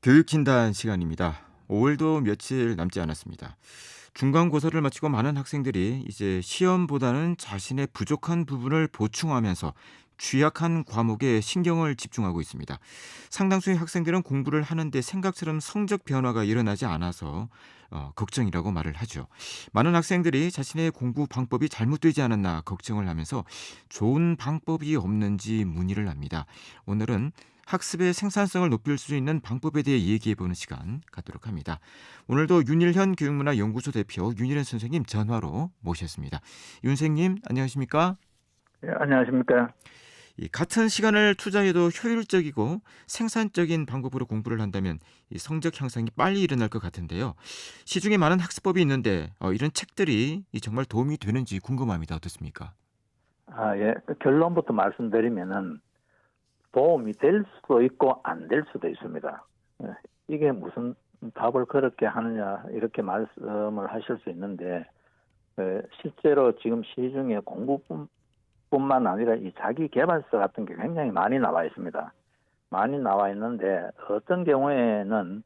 교육진단 시간입니다. 5월도 며칠 남지 않았습니다. 중간고사를 마치고 많은 학생들이 이제 시험보다는 자신의 부족한 부분을 보충하면서 취약한 과목에 신경을 집중하고 있습니다. 상당수의 학생들은 공부를 하는데 생각처럼 성적 변화가 일어나지 않아서 걱정이라고 말을 하죠. 많은 학생들이 자신의 공부 방법이 잘못되지 않았나 걱정을 하면서 좋은 방법이 없는지 문의를 합니다. 오늘은 학습의 생산성을 높일 수 있는 방법에 대해 얘기해보는 시간 갖도록 합니다. 오늘도 윤일현 교육문화연구소 대표 윤일현 선생님 전화로 모셨습니다. 윤 선생님 안녕하십니까? 예, 안녕하십니까. 이 같은 시간을 투자해도 효율적이고 생산적인 방법으로 공부를 한다면 이 성적 향상이 빨리 일어날 것 같은데요. 시중에 많은 학습법이 있는데 이런 책들이 정말 도움이 되는지 궁금합니다. 어떻습니까? 예. 그 결론부터 말씀드리면은 도움이 될 수도 있고 안 될 수도 있습니다. 예, 이게 무슨 답을 그렇게 하느냐 이렇게 말씀을 하실 수 있는데 실제로 지금 시중에 공부뿐만 아니라 이 자기 개발서 같은 게 굉장히 많이 나와 있습니다. 많이 나와 있는데 어떤 경우에는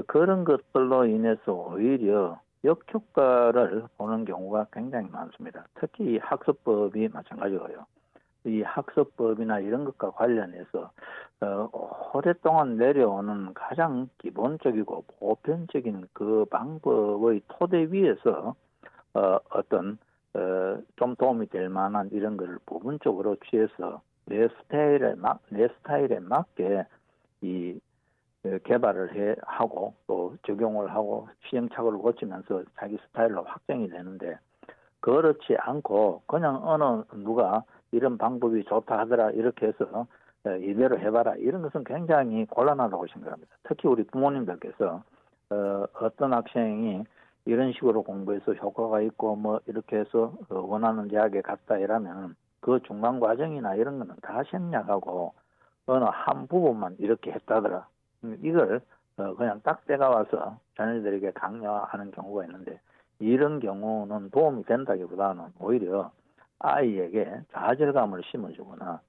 그런 것들로 인해서 오히려 역효과를 보는 경우가 굉장히 많습니다. 특히 이 학습법이 마찬가지고요. 이 학습법이나 이런 것과 관련해서 오랫동안 내려오는 가장 기본적이고 보편적인 그 방법의 토대 위에서 어떤 좀 도움이 될 만한 이런 것을 부분적으로 취해서 내 스타일에 맞게 이 개발을 하고 또 적용을 하고 시행착오를 거치면서 자기 스타일로 확정이 되는데, 그렇지 않고 그냥 어느 누가 이런 방법이 좋다 하더라 이렇게 해서 이대로 해봐라 이런 것은 굉장히 곤란하다고 생각합니다. 특히 우리 부모님들께서 어떤 학생이 이런 식으로 공부해서 효과가 있고 뭐 이렇게 해서 원하는 대학에 갔다 이러면 그 중간 과정이나 이런 거는 다 생략하고 어느 한 부분만 이렇게 했다더라, 이걸 그냥 딱 때가 와서 자녀들에게 강요하는 경우가 있는데, 이런 경우는 도움이 된다기보다는 오히려 아이에게 좌절감을 심어주거나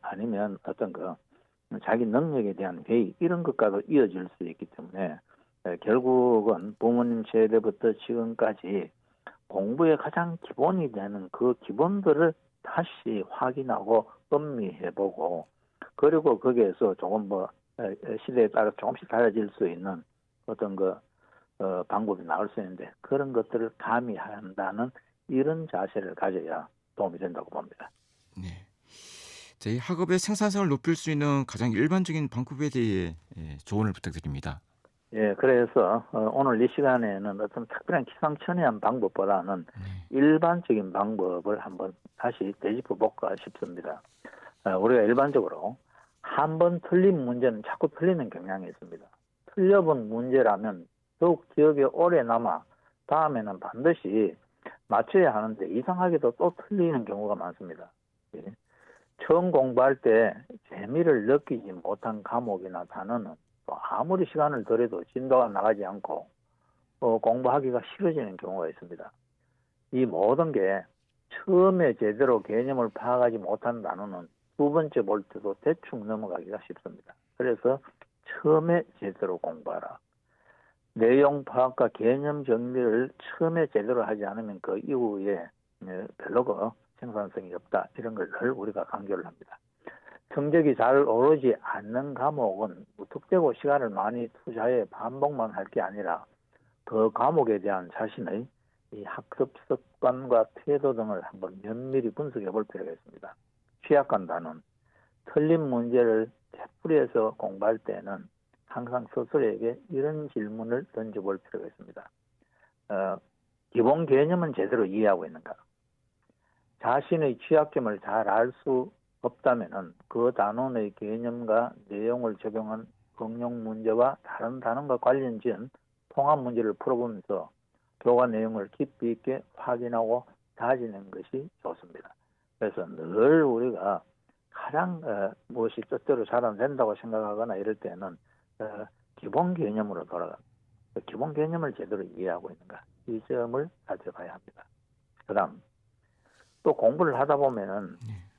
아니면 어떤 자기 능력에 대한 회의 이런 것과도 이어질 수 있기 때문에 결국은 부모님 세대부터 지금까지 공부의 가장 기본이 되는 그 기본들을 다시 확인하고 음미해보고, 그리고 거기에서 조금 시대에 따라 조금씩 달라질 수 있는 어떤 방법이 나올 수 있는데, 그런 것들을 가미한다는 이런 자세를 가져야 도움이 된다고 봅니다. 네. 저희 학업의 생산성을 높일 수 있는 가장 일반적인 방법에 대해 조언을 부탁드립니다. 예, 그래서 오늘 이 시간에는 어떤 특별한 기상천외한 방법보다는 네. 일반적인 방법을 한번 다시 되짚어 볼까 싶습니다. 우리가 일반적으로 한 번 틀린 문제는 자꾸 틀리는 경향이 있습니다. 틀려본 문제라면 더욱 기억에 오래 남아 다음에는 반드시 맞춰야 하는데 이상하게도 또 틀리는 경우가 많습니다. 예. 처음 공부할 때 재미를 느끼지 못한 과목이나 단어는 또 아무리 시간을 들여도 진도가 나가지 않고 공부하기가 싫어지는 경우가 있습니다. 이 모든 게 처음에 제대로 개념을 파악하지 못한 단어는 두 번째 볼 때도 대충 넘어가기가 쉽습니다. 그래서 처음에 제대로 공부하라. 내용 파악과 개념 정리를 처음에 제대로 하지 않으면 그 이후에 별로 생산성이 없다. 이런 걸 늘 우리가 강조를 합니다. 성적이 잘 오르지 않는 과목은 무턱대고 시간을 많이 투자해 반복만 할 게 아니라 그 과목에 대한 자신의 이 학습 습관과 태도 등을 한번 면밀히 분석해 볼 필요가 있습니다. 취약한다는 틀린 문제를 되풀이해서 공부할 때는 항상 스스로에게 이런 질문을 던져볼 필요가 있습니다. 기본 개념은 제대로 이해하고 있는가? 자신의 취약점을 잘 알 수 없다면 그 단원의 개념과 내용을 적용한 응용 문제와 다른 단원과 관련 지은 통합 문제를 풀어보면서 교과 내용을 깊이 있게 확인하고 다지는 것이 좋습니다. 그래서 늘 우리가 가장 무엇이 뜻대로 잘 안 된다고 생각하거나 이럴 때는 기본 개념으로 돌아가. 기본 개념을 제대로 이해하고 있는가, 이 점을 살펴봐야 합니다. 그다음 또 공부를 하다 보면은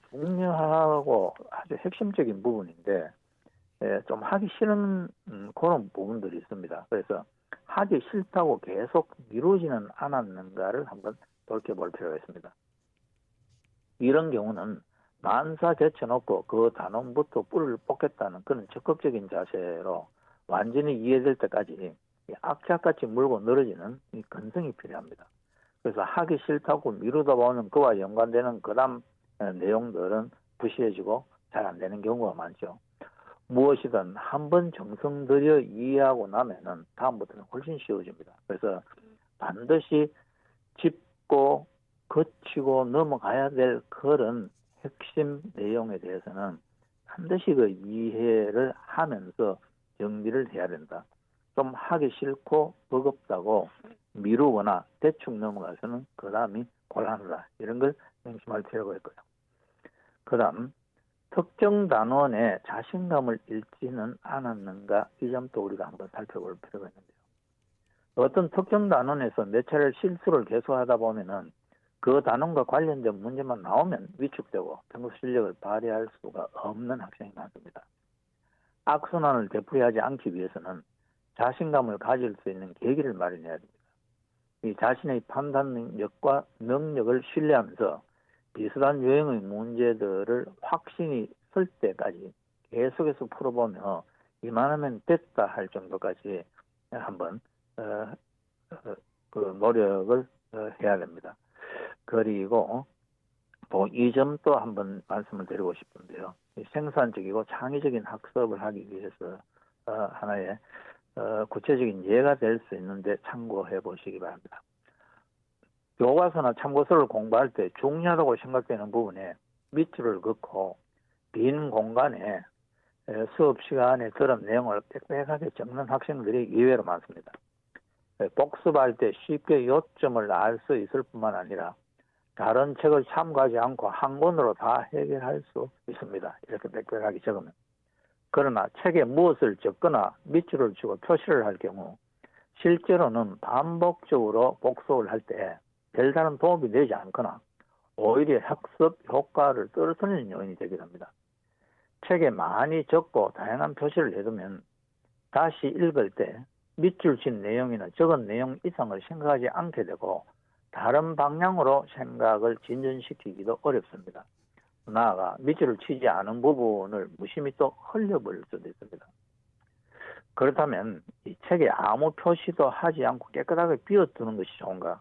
중요하고 아주 핵심적인 부분인데 좀 하기 싫은 그런 부분들이 있습니다. 그래서 하기 싫다고 계속 미루지는 않았는가를 한번 돌켜볼 필요가 있습니다. 이런 경우는 만사 제쳐놓고 그 단원부터 뿔을 뽑겠다는 그런 적극적인 자세로 완전히 이해될 때까지 악착같이 물고 늘어지는 이 근성이 필요합니다. 그래서 하기 싫다고 미루다 보면 그와 연관되는 그다음 내용들은 부실해지고 잘 안 되는 경우가 많죠. 무엇이든 한번 정성 들여 이해하고 나면은 다음부터는 훨씬 쉬워집니다. 그래서 반드시 짚고 거치고 넘어가야 될 그런 핵심 내용에 대해서는 반드시 그 이해를 하면서 정리를 해야 된다. 좀 하기 싫고 버겁다고 미루거나 대충 넘어가서는 그 다음이 곤란하다. 이런 걸 명심할 필요가 있고요. 그 다음 특정 단원에 자신감을 잃지는 않았는가 이 점도 우리가 한번 살펴볼 필요가 있는데요. 어떤 특정 단원에서 몇 차례 실수를 계속하다 보면은 그 단원과 관련된 문제만 나오면 위축되고 평소 실력을 발휘할 수가 없는 학생이 많습니다. 악순환을 되풀이하지 않기 위해서는 자신감을 가질 수 있는 계기를 마련해야 됩니다. 이 자신의 판단 능력과 능력을 신뢰하면서 비슷한 유형의 문제들을 확신이 쓸 때까지 계속해서 풀어보며 이만하면 됐다 할 정도까지 한번 그 노력을 해야 됩니다. 그리고 또 이 점도 한번 말씀을 드리고 싶은데요. 생산적이고 창의적인 학습을 하기 위해서 하나의 구체적인 예가 될 수 있는데 참고해 보시기 바랍니다. 교과서나 참고서를 공부할 때 중요하다고 생각되는 부분에 밑줄을 긋고 빈 공간에 수업 시간에 들은 내용을 빽빽하게 적는 학생들이 의외로 많습니다. 복습할 때 쉽게 요점을 알 수 있을 뿐만 아니라 다른 책을 참고하지 않고 한 권으로 다 해결할 수 있습니다. 이렇게 빽빽하게 적으면. 그러나 책에 무엇을 적거나 밑줄을 주고 표시를 할 경우 실제로는 반복적으로 복습을 할 때 별다른 도움이 되지 않거나 오히려 학습 효과를 떨어뜨리는 요인이 되기도 합니다. 책에 많이 적고 다양한 표시를 해두면 다시 읽을 때 밑줄 친 내용이나 적은 내용 이상을 생각하지 않게 되고 다른 방향으로 생각을 진전시키기도 어렵습니다. 나아가 밑줄을 치지 않은 부분을 무심히 또 흘려버릴 수도 있습니다. 그렇다면 이 책에 아무 표시도 하지 않고 깨끗하게 비워두는 것이 좋은가?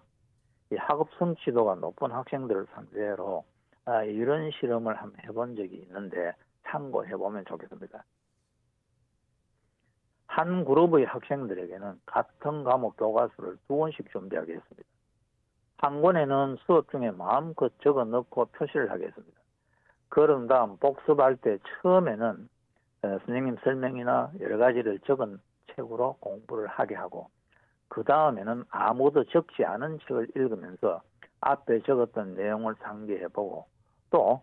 이 학업 성취도가 높은 학생들을 상대로 이런 실험을 한번 해본 적이 있는데 참고해보면 좋겠습니다. 한 그룹의 학생들에게는 같은 과목 교과서를 2권씩 준비하게 했습니다. 한 권에는 수업 중에 마음껏 적어 넣고 표시를 하겠습니다. 그런 다음 복습할 때 처음에는 선생님 설명이나 여러 가지를 적은 책으로 공부를 하게 하고 그 다음에는 아무도 적지 않은 책을 읽으면서 앞에 적었던 내용을 상기해보고 또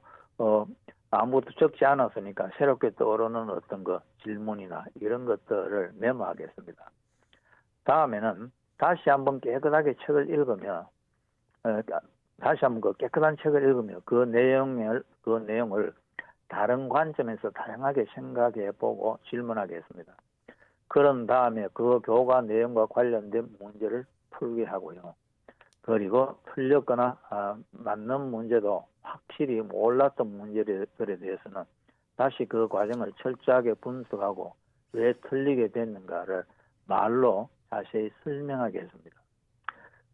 아무도 적지 않았으니까 새롭게 떠오르는 어떤 그 질문이나 이런 것들을 메모하겠습니다. 다음에는 다시 한번 깨끗하게 책을 읽으며 다시 한번 그 깨끗한 책을 읽으며 그 내용을 다른 관점에서 다양하게 생각해보고 질문하겠습니다. 그런 다음에 그 교과 내용과 관련된 문제를 풀게 하고요. 그리고 틀렸거나 맞는 문제도 확실히 몰랐던 문제들에 대해서는 다시 그 과정을 철저하게 분석하고 왜 틀리게 됐는가를 말로 자세히 설명하게 했습니다.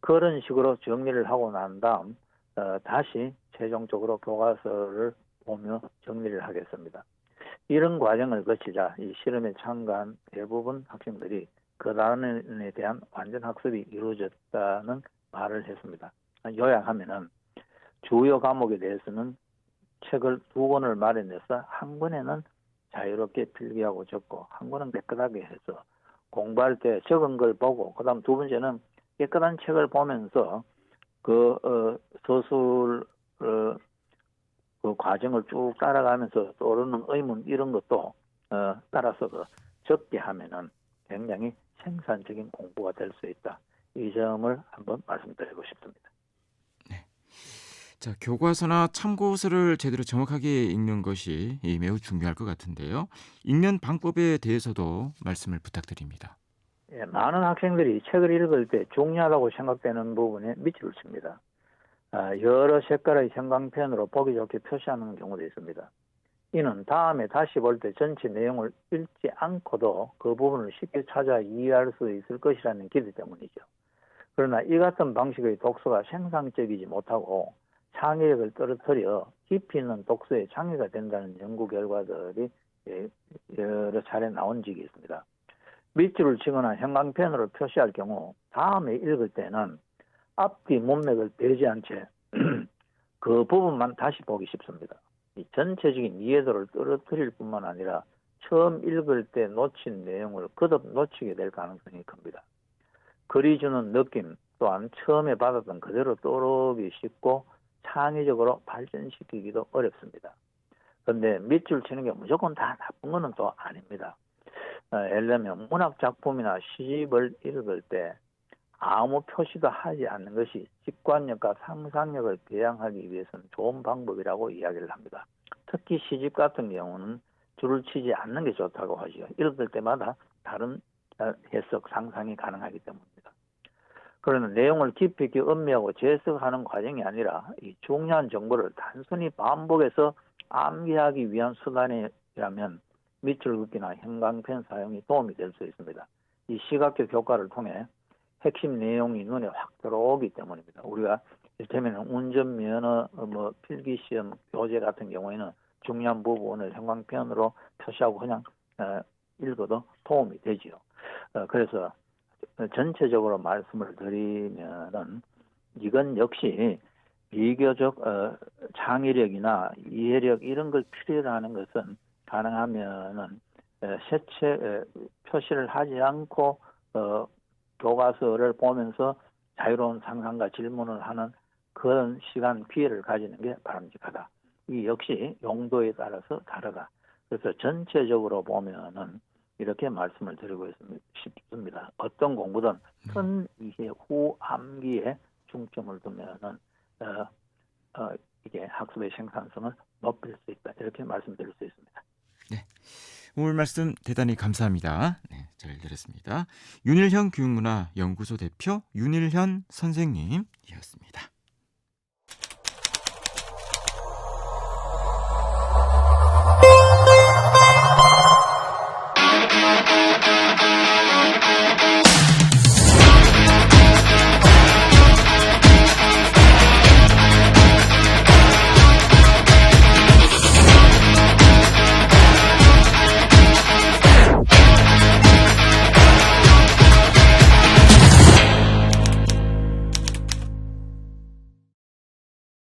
그런 식으로 정리를 하고 난 다음 다시 최종적으로 교과서를 보며 정리를 하겠습니다. 이런 과정을 거치자 이 실험에 참가한 대부분 학생들이 그 단원에 대한 완전 학습이 이루어졌다는 말을 했습니다. 요약하면은 주요 과목에 대해서는 책을 2권을 마련해서 한 권에는 자유롭게 필기하고 적고 한 권은 깨끗하게 해서 공부할 때 적은 걸 보고 그다음 두 번째는 깨끗한 책을 보면서 그 서술 그 과정을 쭉 따라가면서 떠오르는 의문 이런 것도 따라서 적게 하면은 굉장히 생산적인 공부가 될 수 있다. 이 점을 한번 말씀드리고 싶습니다. 자, 교과서나 참고서를 제대로 정확하게 읽는 것이 매우 중요할 것 같은데요. 읽는 방법에 대해서도 말씀을 부탁드립니다. 예, 많은 학생들이 책을 읽을 때 중요하다고 생각되는 부분에 밑줄을 칩니다. 여러 색깔의 형광펜으로 보기 좋게 표시하는 경우도 있습니다. 이는 다음에 다시 볼 때 전체 내용을 읽지 않고도 그 부분을 쉽게 찾아 이해할 수 있을 것이라는 기대 때문이죠. 그러나 이 같은 방식의 독서가 생산적이지 못하고 창의력을 떨어뜨려 깊이 있는 독서에 장애가 된다는 연구 결과들이 여러 차례 나온 적이 있습니다. 밑줄을 치거나 형광펜으로 표시할 경우 다음에 읽을 때는 앞뒤 문맥을 배제한 채 그 부분만 다시 보기 쉽습니다. 이 전체적인 이해도를 떨어뜨릴 뿐만 아니라 처음 읽을 때 놓친 내용을 거듭 놓치게 될 가능성이 큽니다. 글이 주는 느낌 또한 처음에 받았던 그대로 떠오르기 쉽고 창의적으로 발전시키기도 어렵습니다. 그런데 밑줄 치는 게 무조건 다 나쁜 것은 또 아닙니다. 예를 들면 문학 작품이나 시집을 읽을 때 아무 표시도 하지 않는 것이 직관력과 상상력을 배양하기 위해서는 좋은 방법이라고 이야기를 합니다. 특히 시집 같은 경우는 줄을 치지 않는 게 좋다고 하죠. 읽을 때마다 다른 해석, 상상이 가능하기 때문입니다. 그러나 내용을 깊이 있게 음미하고 재해석하는 과정이 아니라 이 중요한 정보를 단순히 반복해서 암기하기 위한 수단이라면 밑줄 긋기나 형광펜 사용이 도움이 될 수 있습니다. 이 시각적 효과를 통해 핵심 내용이 눈에 확 들어오기 때문입니다. 우리가 이를테면 운전면허 필기시험 교재 같은 경우에는 중요한 부분을 형광펜으로 표시하고 그냥 읽어도 도움이 되지요. 그래서 전체적으로 말씀을 드리면은 이건 역시 비교적 창의력이나 이해력 이런 걸 필요로 하는 것은 가능하면은 세체 표시를 하지 않고 교과서를 보면서 자유로운 상상과 질문을 하는 그런 시간 기회를 가지는 게 바람직하다. 이 역시 용도에 따라서 다르다. 그래서 전체적으로 보면은 이렇게 말씀을 드리고 싶습니다. 어떤 공부든 큰 이해 후 암기에 중점을 두면은 이게 학습의 생산성을 높일 수 있다. 이렇게 말씀드릴 수 있습니다. 네. 오늘 말씀 대단히 감사합니다. 네, 잘 들었습니다. 윤일현 교육문화 연구소 대표 윤일현 선생님이었습니다.